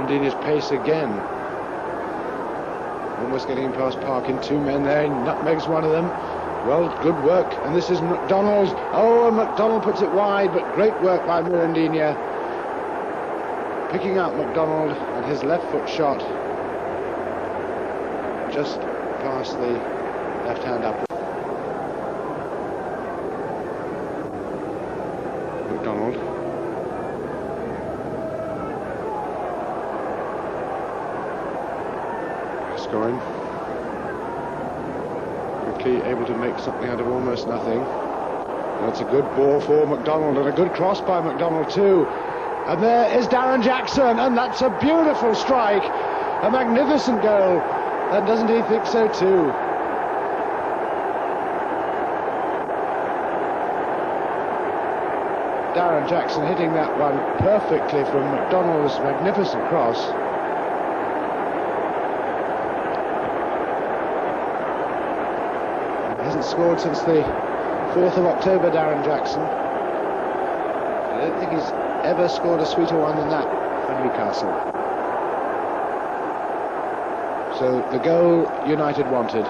Mirandini's pace again. Almost getting past Parkin. Two men there. He nutmegs one of them. Well, good work. And this is McDonald. Oh, and McDonald puts it wide, but great work by Mirandini. Picking out McDonald and his left foot shot just past the left hand up. McDonald. Scoring. Quickly able to make something out of almost nothing. That's a good ball for McDonald, and a good cross by McDonald too. And there is Darren Jackson, and that's a beautiful strike, a magnificent goal. And doesn't he think so too? Darren Jackson hitting that one perfectly from McDonald's magnificent cross. He hasn't scored since the 4th of October, Darren Jackson. I don't think he's ever scored a sweeter one than that for Newcastle. So the goal United wanted.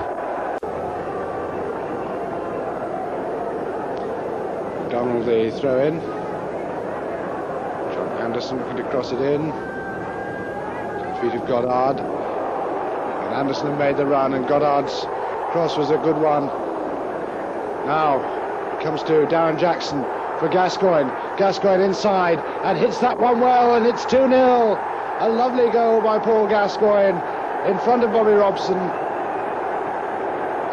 McDonald the throw in. John Anderson could cross it in. Feet of Goddard. And Anderson made the run, and Goddard's cross was a good one. Now it comes to Darren Jackson for Gascoigne. Gascoigne inside and hits that one well, and it's 2-0. A lovely goal by Paul Gascoigne in front of Bobby Robson.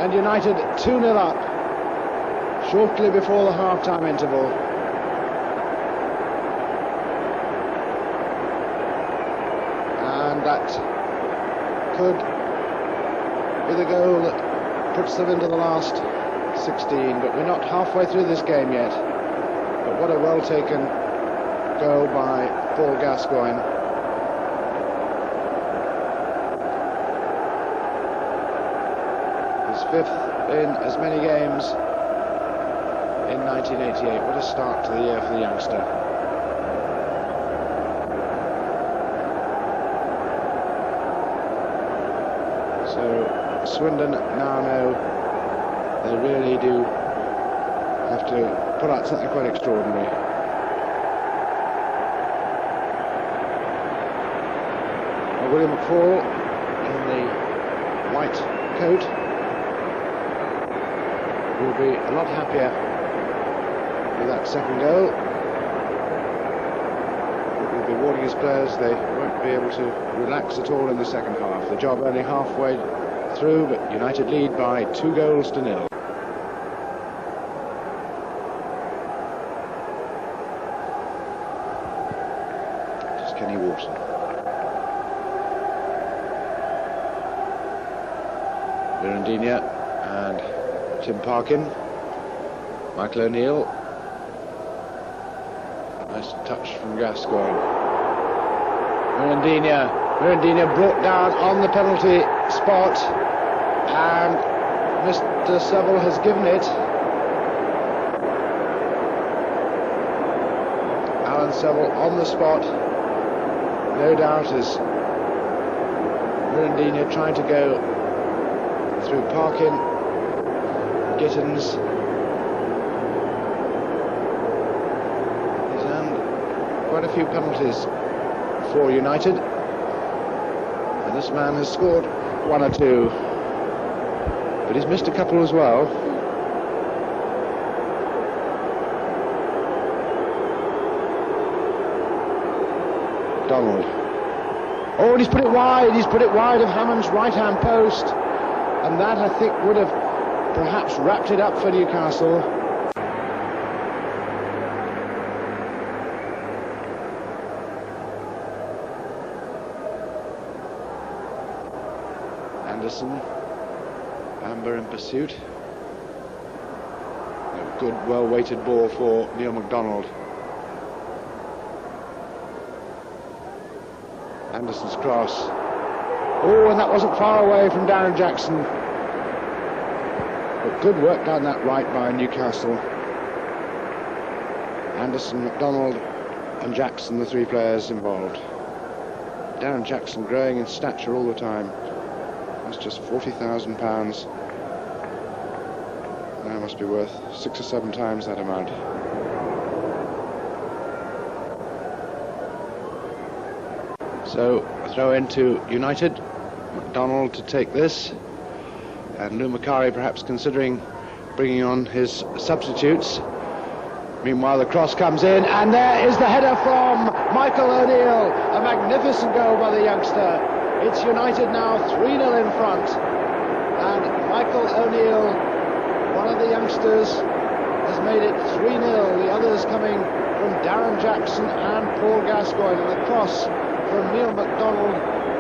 And United 2-0 up shortly before the half-time interval. And that could be the goal that puts them into the last 16, but we're not halfway through this game yet. But what a well-taken goal by Paul Gascoigne. His 5th in as many games in 1988. What a start to the year for the youngster. So Swindon now know they really do have to put out something quite extraordinary. Well, William McFall in the white coat will be a lot happier with that second goal. It will be warning his players they won't be able to relax at all in the second half. The job only halfway through, but United lead by 2-0. Kenny Wharton. Mirandini and Tim Parkin. Michael O'Neill. Nice touch from Gascoigne. Mirandini brought down on the penalty spot, and Mr. Seville has given it. Alan Seville on the spot. No doubt as Mirandini trying to go through Parkin, Gittins. He's earned quite a few penalties for United, and this man has scored 1 or 2, but he's missed a couple as well. Donald. Oh, and he's put it wide of Hammond's right-hand post, and that I think would have perhaps wrapped it up for Newcastle. Anderson, Amber in pursuit. A good, well-weighted ball for Neil MacDonald. Anderson's cross. Oh, and that wasn't far away from Darren Jackson. But good work down that right by Newcastle. Anderson, MacDonald and Jackson, the 3 players involved. Darren Jackson growing in stature all the time. That's just £40,000. Now must be worth 6 or 7 times that amount. So a throw into United. McDonald to take this, and Lou Macari perhaps considering bringing on his substitutes. Meanwhile the cross comes in, and there is the header from Michael O'Neill. A magnificent goal by the youngster. It's United now 3-0 in front, and Michael O'Neill, one of the youngsters, has made it 3-0. The others coming from Darren Jackson and Paul Gascoigne, and the cross from Neil MacDonald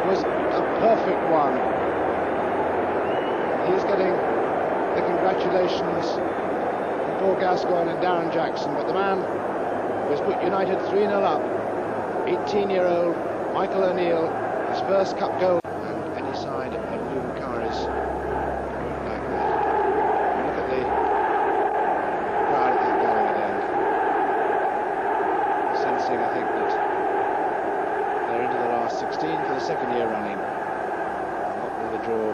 was a perfect one. He's getting the congratulations from Paul Gascoigne and Darren Jackson, but the man who has put United 3-0 up, 18-year-old Michael O'Neill, his first cup goal, and any side of Lou Macari's like that. Look at the crowd at that Galloway end, sensing, I think, that they're into the last 16 for the second year running. What will the draw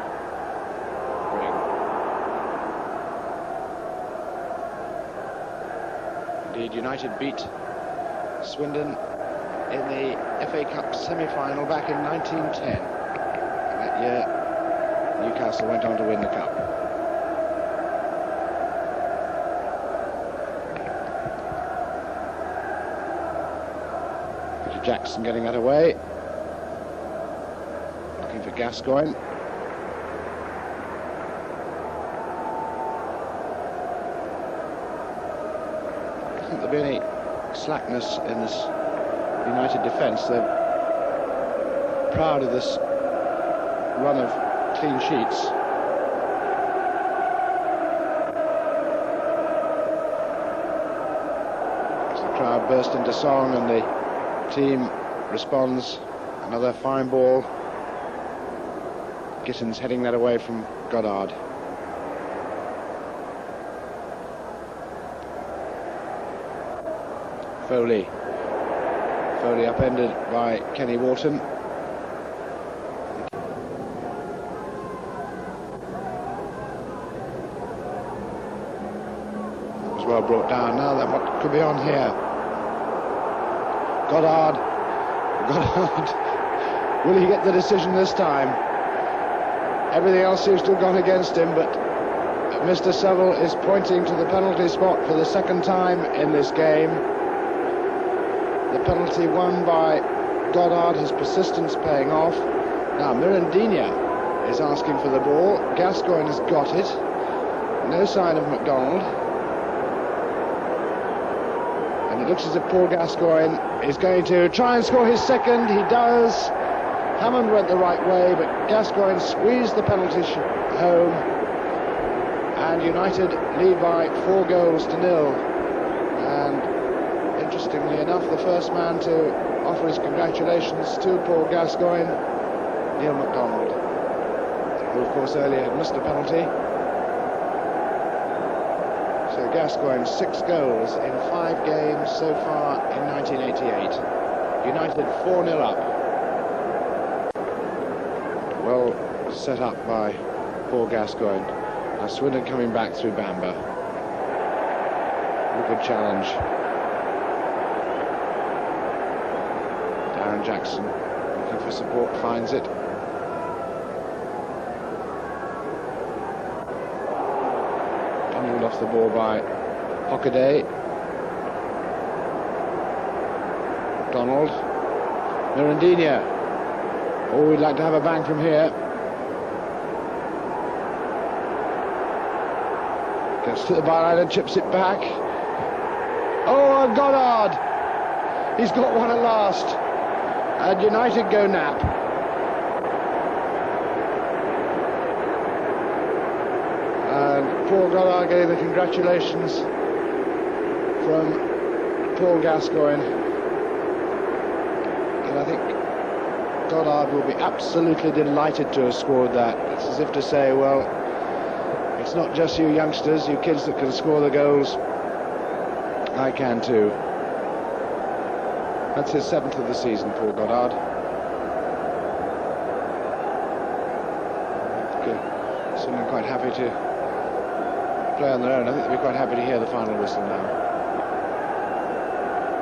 bring? Indeed, United beat Swindon in the FA Cup semi-final back in 1910. That year, Newcastle went on to win the cup. Peter Jackson getting that away. Looking for Gascoigne. I think there'll be any slackness in this United defence. They're proud of this run of clean sheets. As the crowd burst into song and the team responds, another fine ball. Gittins heading that away from Goddard. Foley upended by Kenny Wharton. That was well brought down. Now then, what could be on here? Goddard. Will he get the decision this time? Everything else seems to have gone against him, but Mr. Seville is pointing to the penalty spot for the second time in this game. The penalty won by Goddard, his persistence paying off. Now Mirandinha is asking for the ball. Gascoigne has got it. No sign of MacDonald. And it looks as if Paul Gascoigne is going to try and score his second. He does. Hammond went the right way, but Gascoigne squeezed the penalty home. And United lead by 4-0. And interestingly enough, the first man to offer his congratulations to Paul Gascoigne, Neil MacDonald, who of course earlier had missed a penalty. So Gascoigne 6 goals in 5 games so far in 1988. United 4-0 up. Well set up by Paul Gascoigne. Now Swindon coming back through Bamba. A good challenge. Darren Jackson looking for support, finds it. Pummeled off the ball by Hockaday. Donald. Mirandinha. Oh, we'd like to have a bang from here. Gets to the byline and chips it back. Oh, and Goddard! He's got one at last. And United go nap. And Paul Goddard getting the congratulations from Paul Gascoigne. And I think Goddard will be absolutely delighted to have scored that. It's as if to say, well, it's not just you youngsters, you kids that can score the goals. I can too. That's his 7th of the season, Paul Goddard. Swindon quite happy to play on their own. I think they'll be quite happy to hear the final whistle now.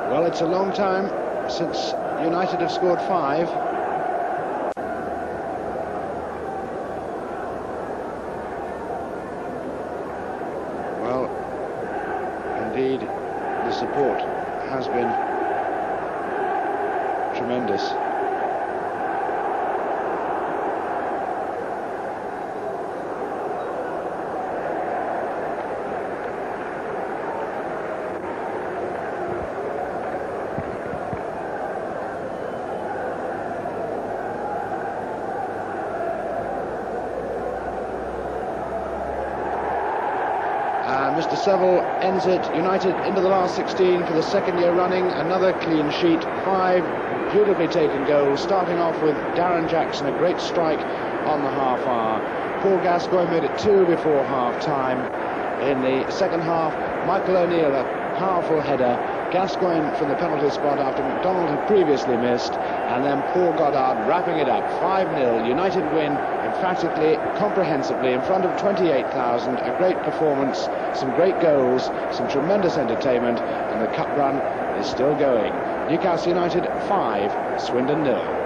Well, it's a long time since United have scored 5. Well, indeed, the support has been tremendous. Mr. Seville ends it. United into the last 16 for the second year running. Another clean sheet. 5 beautifully taken goals, starting off with Darren Jackson, a great strike on the half hour. Paul Gascoigne made it 2 before half time. In the second half, Michael O'Neill, a powerful header. Gascoigne from the penalty spot after McDonald had previously missed, and then Paul Goddard wrapping it up. 5-0. United win emphatically, comprehensively, in front of 28,000. A great performance, some great goals, some tremendous entertainment, and the cup run is still going. Newcastle United 5, Swindon 0.